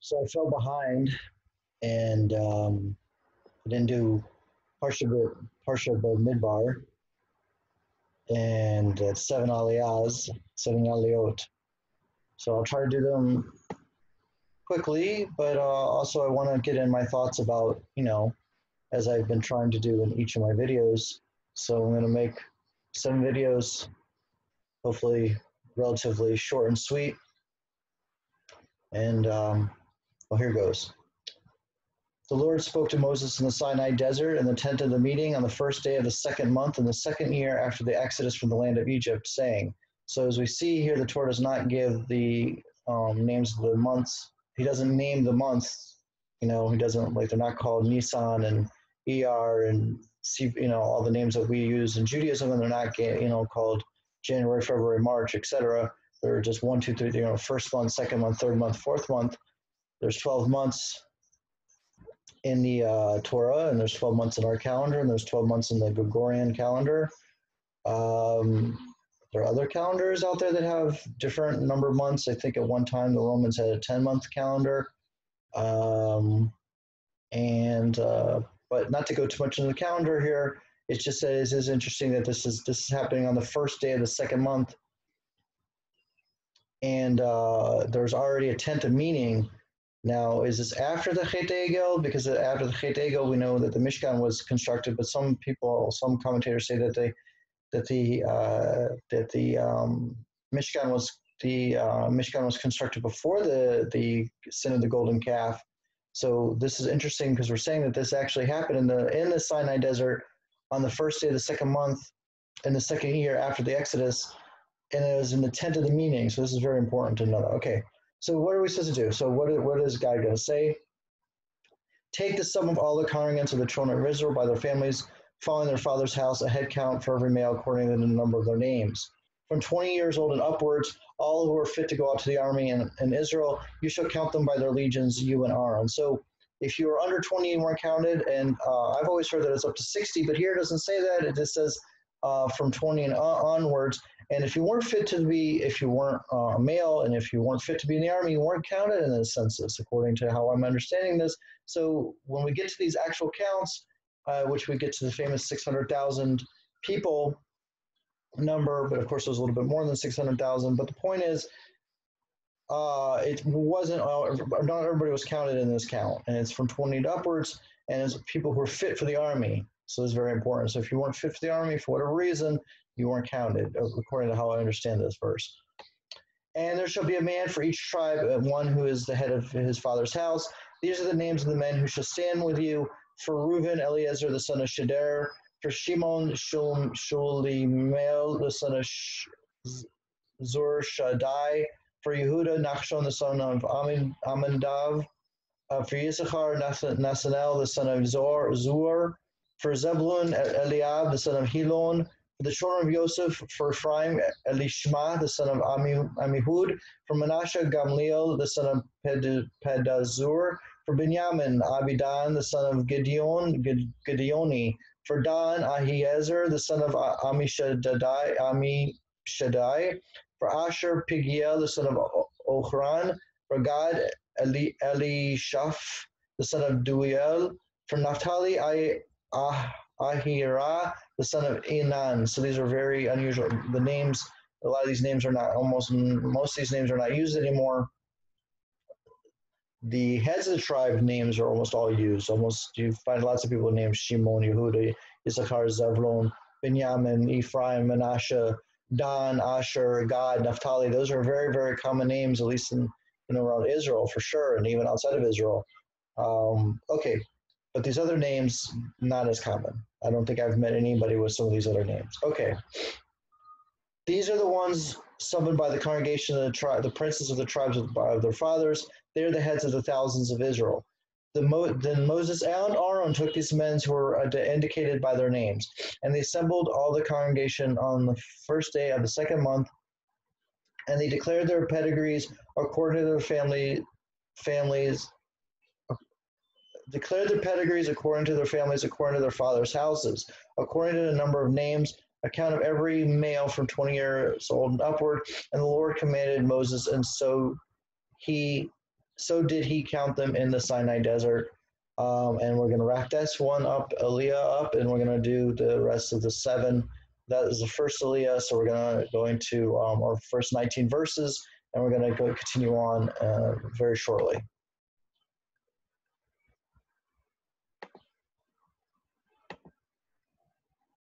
So I fell behind and I didn't do Parsha bamidbar and 7 aliyahs, 7 aliyot. So I'll try to do them quickly, but also I want to get in my thoughts about, as I've been trying to do in each of my videos. So I'm going to make 7 videos, hopefully relatively short and sweet. And well, here goes. The Lord spoke to Moses in the Sinai desert in the tent of the meeting on the first day of the second month in the second year after the exodus from the land of Egypt, saying. So as we see here, the Torah does not give the names of the months. He doesn't name the months. He doesn't, like, they're not called Nisan and Iyar and all the names that we use in Judaism, and they're not called January, February, March, etc. They're just 1, 2, 3, first month, second month, third month, fourth month. There's 12 months in the Torah, and there's 12 months in our calendar, and there's 12 months in the Gregorian calendar. There are other calendars out there that have different number of months. I think at one time the Romans had a 10-month calendar. But not to go too much into the calendar here, it's just that it is interesting that this is happening on the first day of the second month. And there's already a tent of meeting. Now, is this after the Chet Egel? Because after the Chet Egel, we know that the Mishkan was constructed, but some commentators say that the Mishkan was constructed before the sin of the golden calf. So this is interesting because we're saying that this actually happened in the Sinai desert on the first day of the second month in the second year after the Exodus, and it was in the tent of the meeting. So this is very important to know. Okay. So what are we supposed to do? So what is God going to say? Take the sum of all the congregants of the children of Israel by their families, following their father's house, a head count for every male according to the number of their names. From 20 years old and upwards, all who are fit to go out to the army in Israel, you shall count them by their legions, you and Aaron. So if you are under 20 and weren't counted, and I've always heard that it's up to 60, but here it doesn't say that. It just says from 20 and onwards. And if you weren't if you weren't a male, and if you weren't fit to be in the army, you weren't counted in the census, according to how I'm understanding this. So when we get to these actual counts, which we get to the famous 600,000 people number, but of course it was a little bit more than 600,000. But the point is, it wasn't, not everybody was counted in this count, and it's from 20 to upwards, and it's people who are fit for the army. So it's very important. So if you weren't fit for the army for whatever reason, you weren't counted, according to how I understand this verse. And there shall be a man for each tribe, one who is the head of his father's house. These are the names of the men who shall stand with you. For Reuben, Eliezer, the son of Sheder. For Shimon, Shulimel, the son of Zur Shaddai. For Yehuda, Nachshon, the son of Amindav. For Yisachar, Nasanel, the son of Zur. For Zebulun, Eliab, the son of Helon. For the children of Joseph, for Ephraim, Elishma, the son of Amihud. For Manasseh, Gamliel, the son of Pedazur. For Benjamin, Abidan, the son of Gideoni. For Dan, Ahiezer, the son of Amishadai. For Asher, Pigiel, the son of Ochran. For Gad, Elishaph, the son of Duiel. For Naphtali, Ahira, the son of Enan. So these are very unusual. The names, a lot of these names are not, most of these names are not used anymore. The heads of the tribe names are almost all used. You find lots of people named Shimon, Yehuda, Issachar, Zebulun, Benjamin, Ephraim, Manasseh, Dan, Asher, Gad, Naphtali. Those are very, very common names, at least in around Israel for sure, and even outside of Israel. Okay, but these other names, not as common. I don't think I've met anybody with some of these other names. Okay. These are the ones summoned by the congregation of the tribe, the princes of the tribes of their fathers. They are the heads of the thousands of Israel. Then Moses and Aaron took these men who were indicated by their names, and they assembled all the congregation on the first day of the second month, and they declared their pedigrees according to their families, declared their pedigrees according to their families, according to their fathers' houses, according to the number of names, account of every male from 20 years old and upward. And the Lord commanded Moses, and so he so did he count them in the Sinai desert. And we're going to wrap this one up, Aliyah up, and we're going to do the rest of the 7. That is the first Aliyah, so we're going to go into our first 19 verses, and we're going to go continue on very shortly.